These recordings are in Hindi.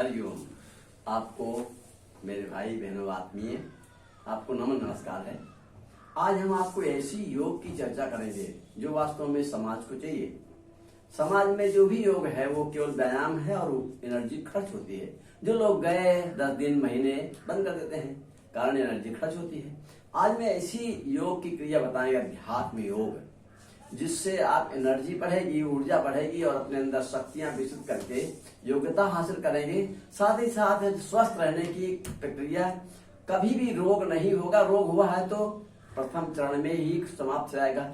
हरिओम। आपको मेरे भाई बहनों आत्मीय आपको नमन नमस्कार है। आज हम आपको ऐसी योग की चर्चा करेंगे जो वास्तव में समाज को चाहिए। समाज में जो भी योग है वो केवल व्यायाम है और एनर्जी खर्च होती है। जो लोग गए 10 दिन महीने बंद कर देते हैं, कारण एनर्जी खर्च होती है। आज मैं ऐसी योग की क्रिया बताएंगे, अध्यात्म योग, जिससे आप एनर्जी बढ़ेगी, ऊर्जा बढ़ेगी और अपने अंदर शक्तियां विकसित करके योग्यता हासिल करेंगे। साथ ही साथ स्वस्थ रहने की प्रक्रिया, कभी भी रोग नहीं होगा। रोग हुआ है तो प्रथम चरण में ही समाप्त हो जाएगा।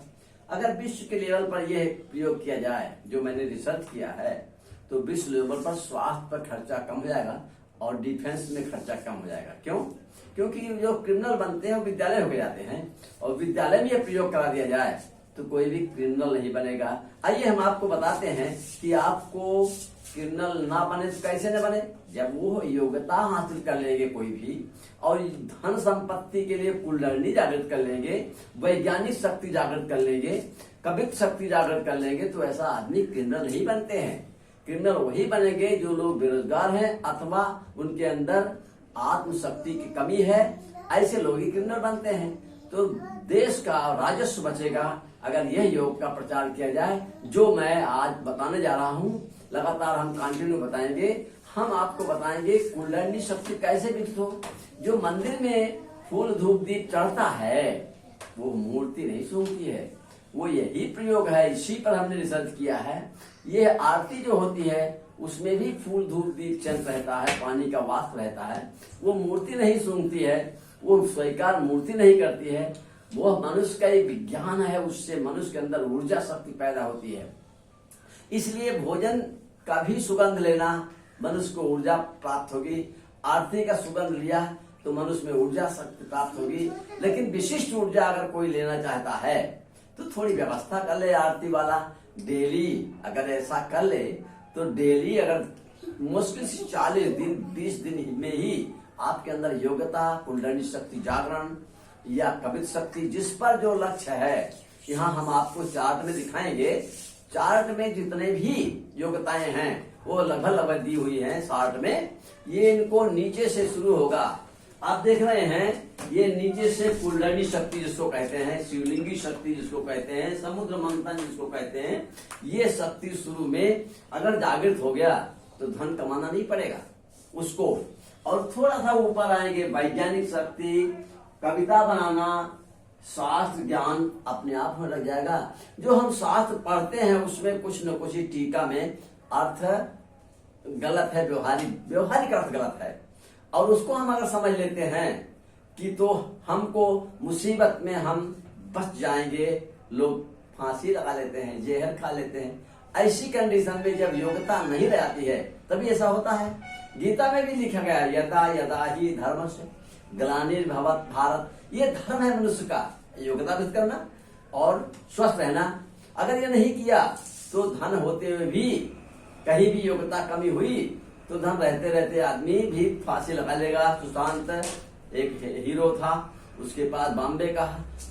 अगर विश्व के लेवल पर यह प्रयोग किया जाए, जो मैंने रिसर्च किया है, तो विश्व लेवल पर स्वास्थ्य पर खर्चा कम हो जाएगा और डिफेंस में खर्चा कम हो जाएगा। क्यों? क्योंकि जो क्रिमिनल बनते हैं वो विद्यालय होके जाते हैं, और विद्यालय में यह प्रयोग करा दिया जाए तो कोई भी क्रिमिनल नहीं बनेगा। आइए हम आपको बताते हैं कि आपको क्रिमिनल ना बने तो कैसे न बने। जब वो योग्यता हासिल कर लेंगे कोई भी, और धन संपत्ति के लिए कुंडली जागृत कर लेंगे, वैज्ञानिक शक्ति जागृत कर लेंगे, कवित्व शक्ति जागृत कर लेंगे, तो ऐसा आदमी क्रिमिनल नहीं बनते हैं। क्रिमिनल वही बनेंगे जो लोग बेरोजगार हैं अथवा उनके अंदर आत्मशक्ति की कमी है, ऐसे लोग ही क्रिमिनल बनते हैं। तो देश का राजस्व बचेगा अगर यह योग का प्रचार किया जाए, जो मैं आज बताने जा रहा हूं। लगातार हम कंटिन्यू बताएंगे। हम आपको बताएंगे कुंडली शक्ति कैसे विकसित हो। जो मंदिर में फूल धूप दीप चढ़ता है वो मूर्ति नहीं सूंघती है, वो यही प्रयोग है। इसी पर हमने रिसर्च किया है। ये आरती जो होती है उसमें भी फूल धूप दीप चंद रहता है, पानी का वाष्प रहता है। वो मूर्ति नहीं सूंघती है, वो स्वीकार मूर्ति नहीं करती है। वो मनुष्य का एक विज्ञान है, उससे मनुष्य के अंदर ऊर्जा शक्ति पैदा होती है। इसलिए भोजन का भी सुगंध लेना, मनुष्य को ऊर्जा प्राप्त होगी। आरती का सुगंध लिया तो मनुष्य में ऊर्जा शक्ति प्राप्त होगी। लेकिन विशिष्ट ऊर्जा अगर कोई लेना चाहता है तो थोड़ी व्यवस्था कर ले। आरती वाला डेली अगर ऐसा कर ले तो डेली अगर मुश्किल से 40 दिन 20 दिन में ही आपके अंदर योग्यता, कुंडली शक्ति जागरण या कवित्व शक्ति, जिस पर जो लक्ष्य है, यहाँ हम आपको चार्ट में दिखाएंगे। चार्ट में जितने भी योग्यताएं हैं वो लगभग दी हुई हैं चार्ट में। ये इनको नीचे से शुरू होगा। आप देख रहे हैं ये नीचे से कुंडली शक्ति जिसको कहते हैं, शिवलिंगी शक्ति जिसको कहते हैं, समुद्र मंथन जिसको कहते हैं, ये शक्ति शुरू में अगर जागृत हो गया तो धन कमाना नहीं पड़ेगा उसको। और थोड़ा सा ऊपर आएंगे वैज्ञानिक शक्ति, कविता बनाना, शास्त्र ज्ञान अपने आप में लग जाएगा। जो हम शास्त्र पढ़ते हैं उसमें कुछ न कुछ टीका में अर्थ गलत है, व्यवहारिक अर्थ गलत है, और उसको हम अगर समझ लेते हैं कि तो हमको मुसीबत में हम बच जाएंगे। लोग फांसी लगा लेते हैं, जहर खा लेते हैं। ऐसी कंडीशन में जब योग्यता नहीं रहती है तभी ऐसा होता है। गीता में भी लिखा गया है, यदा यदा ही धर्मस्य ग्लानिर्भवत् भारत। ये धर्म है मनुष्य का, योग्यता विकसित करना और स्वस्थ रहना। अगर ये नहीं किया तो धन होते हुए भी कहीं भी योग्यता कमी हुई तो धन रहते रहते आदमी भी फांसी लगा लेगा। सुशांत एक हीरो था, उसके पास बॉम्बे का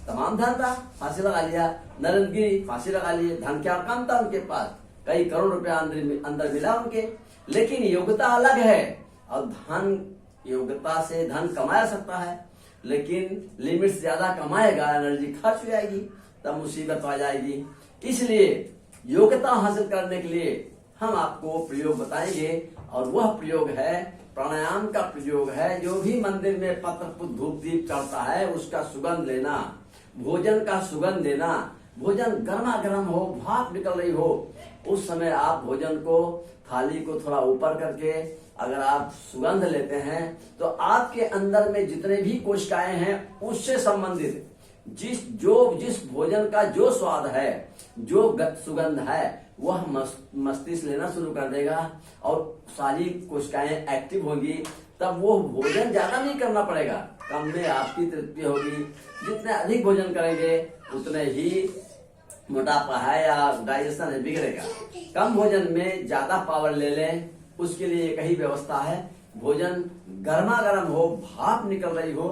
तमाम धन था, फांसी लगा लिया। नरेंद्र गिरी फांसी लगा लिए। धन क्या कम था उनके पास, कई करोड़ रुपया अंदर मिला उनके। लेकिन योग्यता अलग है, और धन, योग्यता से धन कमाया सकता है, लेकिन लिमिट से ज्यादा कमाएगा, एनर्जी खर्च हो जाएगी, तब मुसीबत आ जाएगी। इसलिए योग्यता हासिल करने के लिए हम आपको प्रयोग बताएंगे, और वह प्रयोग है प्राणायाम का प्रयोग है। जो भी मंदिर में पत्र पुष्प धूप दीप चढ़ता है उसका सुगंध लेना, भोजन का सुगंध लेना। भोजन गर्मा गर्म हो, भाप निकल रही हो, उस समय आप भोजन को, थाली को थोड़ा ऊपर करके अगर आप सुगंध लेते हैं तो आपके अंदर में जितने भी कोशिकाएं हैं उससे संबंधित जिस भोजन का जो स्वाद है, जो सुगंध है, वह मस्तिष्क लेना शुरू कर देगा और सारी कोशिकाएं एक्टिव होगी। तब वो भोजन ज्यादा नहीं करना पड़ेगा, कम में आपकी तृप्ति होगी। जितने अधिक भोजन करेंगे उतने ही मोटापा है या डाइजेशन है बिगड़ेगा। कम भोजन में ज्यादा पावर ले लें, उसके लिए एक ही व्यवस्था है, भोजन गर्मा गर्म हो, भाप निकल रही हो,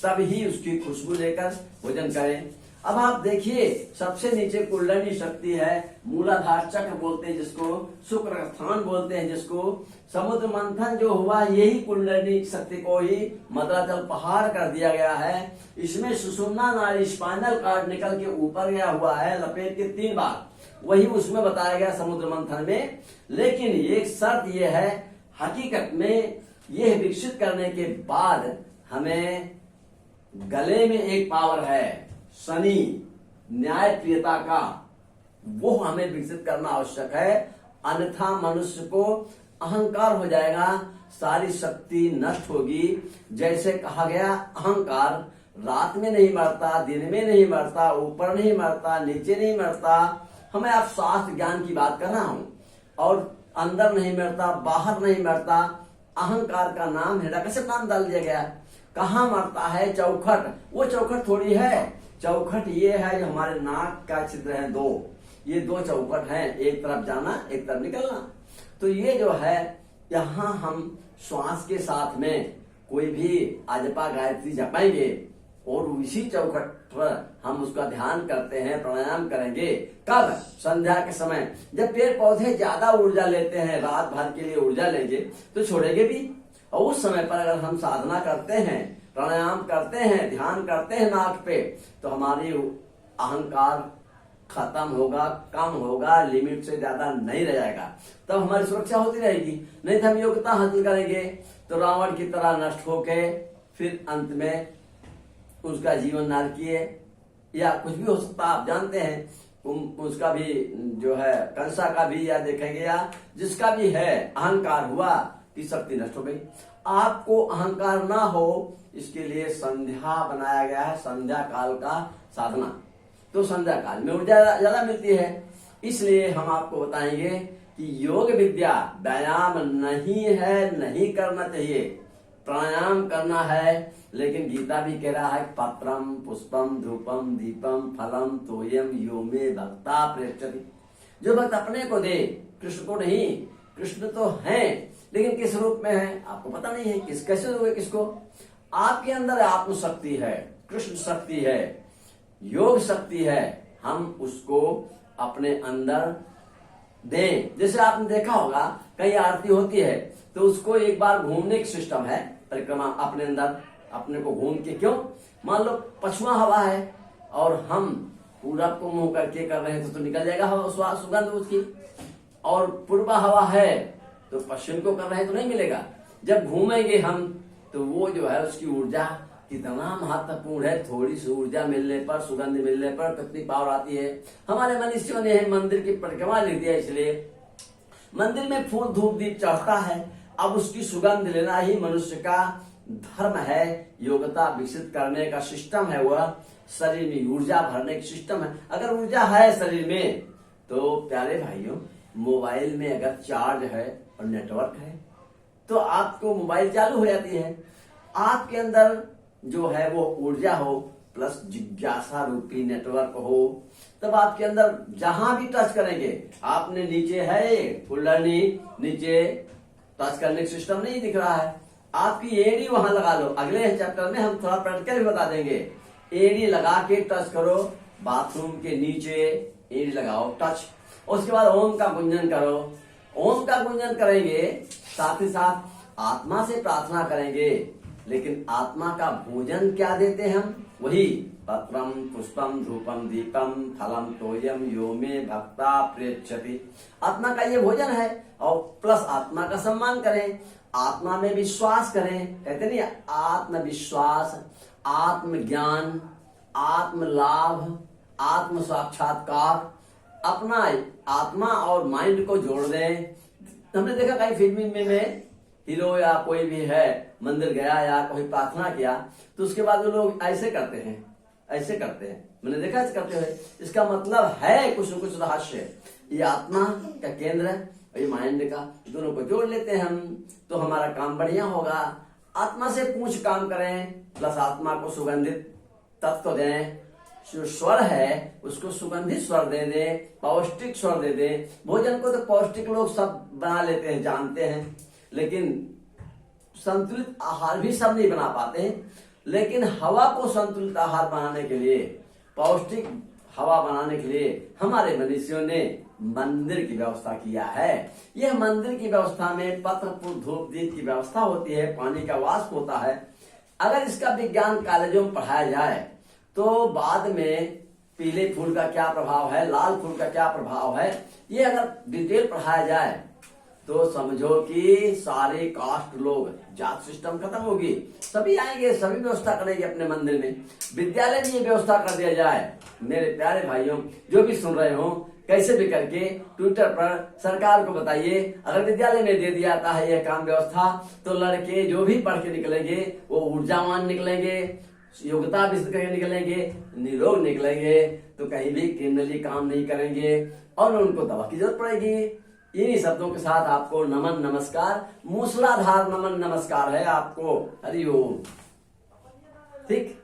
तब ही उसकी खुशबू लेकर भोजन करें। अब आप देखिए, सबसे नीचे कुंडली शक्ति है, मूलाधार चक्र बोलते हैं जिसको, शुक्र स्थान बोलते हैं जिसको। समुद्र मंथन जो हुआ यही कुंडली शक्ति को ही मद्राचल पहाड़ कर दिया गया है। इसमें सुषुम्ना नाड़ी स्पाइनल कार्ड निकल के ऊपर गया हुआ है, लपेट के 3 बार, वही उसमें बताया गया समुद्र मंथन में। लेकिन एक शर्त यह है, हकीकत में यह विकसित करने के बाद हमें गले में एक पावर है शनि न्यायप्रियता का, वो हमें विकसित करना आवश्यक है। अन्यथा मनुष्य को अहंकार हो जाएगा, सारी शक्ति नष्ट होगी। जैसे कहा गया, अहंकार रात में नहीं मरता, दिन में नहीं मरता, ऊपर नहीं मरता, नीचे नहीं मरता। हमें आप शास्त्र ज्ञान की बात कर रहा हूं। और अंदर नहीं मरता, बाहर नहीं मरता, अहंकार का नाम हिरण्यकश्यप नाम डाल दिया गया। कहाँ मरता है? चौखट। वो चौखट थोड़ी है, चौखट ये है जो हमारे नाक का छिद्र है 2, ये 2 चौखट हैं, एक तरफ जाना एक तरफ निकलना। तो ये जो है, यहाँ हम श्वास के साथ में कोई भी अजपा गायत्री जपाएंगे और इसी चौखट पर हम उसका ध्यान करते हैं, प्राणायाम करेंगे। कब? संध्या के समय, जब पेड़ पौधे ज्यादा ऊर्जा लेते हैं, रात भर के लिए ऊर्जा लेंगे तो छोड़ेंगे भी। और उस समय पर अगर हम साधना करते हैं, प्राणायाम करते हैं, ध्यान करते हैं नाक पे, तो हमारी अहंकार खत्म होगा, कम होगा, लिमिट से ज्यादा नहीं रह जाएगा। तब हमारी सुरक्षा होती रहेगी। नहीं तो हम योग्यता हासिल करेंगे तो रावण की तरह नष्ट होके फिर अंत में उसका जीवन नारकीय या कुछ भी हो सकता, आप जानते हैं। उसका भी जो है, कंसा का भी, या देखेंगे, या जिसका भी है, अहंकार हुआ कि शक्ति नष्ट हो गई। आपको अहंकार ना हो, इसके लिए संध्या बनाया गया है, संध्या काल का साधना। तो संध्या काल में ऊर्जा ज्यादा मिलती है। इसलिए हम आपको बताएंगे कि योग विद्या व्यायाम नहीं है, नहीं करना चाहिए, प्राणायाम करना है। लेकिन गीता भी कह रहा है, पत्रम पुष्पम धूपम दीपम फलम तोयम यो मे भक्ता प्रेक्षति। जो भक्त अपने को दे, कृष्ण को नहीं। कृष्ण तो है, लेकिन किस रूप में है आपको पता नहीं है। कैसे दोगे किसको? आपके अंदर आत्मशक्ति है, कृष्ण शक्ति है, योग शक्ति है, हम उसको अपने अंदर दें। जैसे आपने देखा होगा, कहीं आरती होती है तो उसको एक बार घूमने की सिस्टम है, परिक्रमा अपने अंदर अपने को घूम के। क्यों? मान लो पछुआ हवा है और हम पूरब को मुंह करके कर रहे हैं तो निकल जाएगा हवा, सुगंध उसकी। और पूर्वा हवा है तो पश्चिम को कर रहे हैं तो नहीं मिलेगा। जब घूमेंगे हम तो वो जो है, उसकी ऊर्जा कितना महत्वपूर्ण है। थोड़ी सी ऊर्जा मिलने पर, सुगंध मिलने पर कितनी पावर आती है। हमारे मनुष्यों ने मंदिर की परिक्रमा लिख दिया, इसलिए मंदिर में फूल धूप दीप चढ़ता है। अब उसकी सुगंध लेना ही मनुष्य का धर्म है, योग्यता विकसित करने का सिस्टम है, वह शरीर में ऊर्जा भरने की सिस्टम है। अगर ऊर्जा है शरीर में तो प्यारे भाइयों, मोबाइल में अगर चार्ज है और नेटवर्क है तो आपको मोबाइल चालू हो जाती है। आपके अंदर जो है वो ऊर्जा हो, प्लस जिज्ञासा रूपी नेटवर्क हो, तब आपके अंदर जहां भी टच करेंगे, आपने नीचे है कुंडली, नीचे टच करने का सिस्टम नहीं दिख रहा है, आपकी एड़ी वहां लगा लो। अगले चैप्टर में हम थोड़ा प्रैक्टिकल भी बता देंगे। एड़ी लगा के टच करो, बाथरूम के नीचे एड़ी लगाओ, टच। उसके बाद ओम का गुंजन करो। ओम का गुंजन करेंगे, साथ ही साथ आत्मा से प्रार्थना करेंगे। लेकिन आत्मा का भोजन क्या देते हैं हम? वही पत्रम पुष्पम धूपम दीपम फलम तोयम यो मे भक्ता प्रेक्षति। आत्मा का ये भोजन है। और प्लस आत्मा का सम्मान करें, आत्मा में विश्वास करें। कहते नहीं, आत्मविश्वास, आत्मज्ञान, आत्म लाभ, आत्म साक्षात्कार, अपना आत्मा और माइंड को जोड़ दें। हमने देखा कई फिल्म में हीरो या कोई भी है मंदिर गया या कोई प्रार्थना किया तो उसके बाद वो लोग ऐसे करते हैं, ऐसे करते हैं, मैंने देखा ऐसे करते हुए। इसका मतलब है कुछ न कुछ रहस्य। ये आत्मा का केंद्र है और ये माइंड का, दोनों को जोड़ लेते हैं हम तो हमारा काम बढ़िया होगा। आत्मा से पूछ काम करें, प्लस आत्मा को सुगंधित तत्व दें। जो स्वर है उसको सुगंधित स्वर दे दे, पौष्टिक स्वर दे दे। भोजन को तो पौष्टिक लोग सब बना लेते हैं, जानते हैं, लेकिन संतुलित आहार भी सब नहीं बना पाते हैं। लेकिन हवा को संतुलित आहार बनाने के लिए पौष्टिक हवा बनाने के लिए हमारे मनीषियों ने मंदिर की व्यवस्था किया है। यह मंदिर की व्यवस्था में पत्र पुष्प धूप दीप की व्यवस्था होती है, पानी का वाष्प होता है। अगर इसका विज्ञान कॉलेजों में पढ़ाया जाए तो बाद में पीले फूल का क्या प्रभाव है, लाल फूल का क्या प्रभाव है, ये अगर डिटेल पढ़ाया जाए तो समझो कि सारे कास्ट लोग, जात सिस्टम खत्म होगी, सभी आएंगे, सभी व्यवस्था करेंगे अपने मंदिर में। विद्यालय में ये व्यवस्था कर दिया जाए। मेरे प्यारे भाइयों, जो भी सुन रहे हो, कैसे भी करके ट्विटर पर सरकार को बताइए, अगर विद्यालय में दे दिया जाता है यह काम व्यवस्था, तो लड़के जो भी पढ़ के निकलेंगे वो ऊर्जावान निकलेंगे, योग्यता विस्तृत करके निकलेंगे, निरोग निकलेंगे, तो कहीं भी क्रिमिनली काम नहीं करेंगे और उनको दवा की जरूरत पड़ेगी। इन्हीं शब्दों के साथ आपको नमन नमस्कार, मूसलाधार नमन नमस्कार है आपको। हरि ओम। ठीक।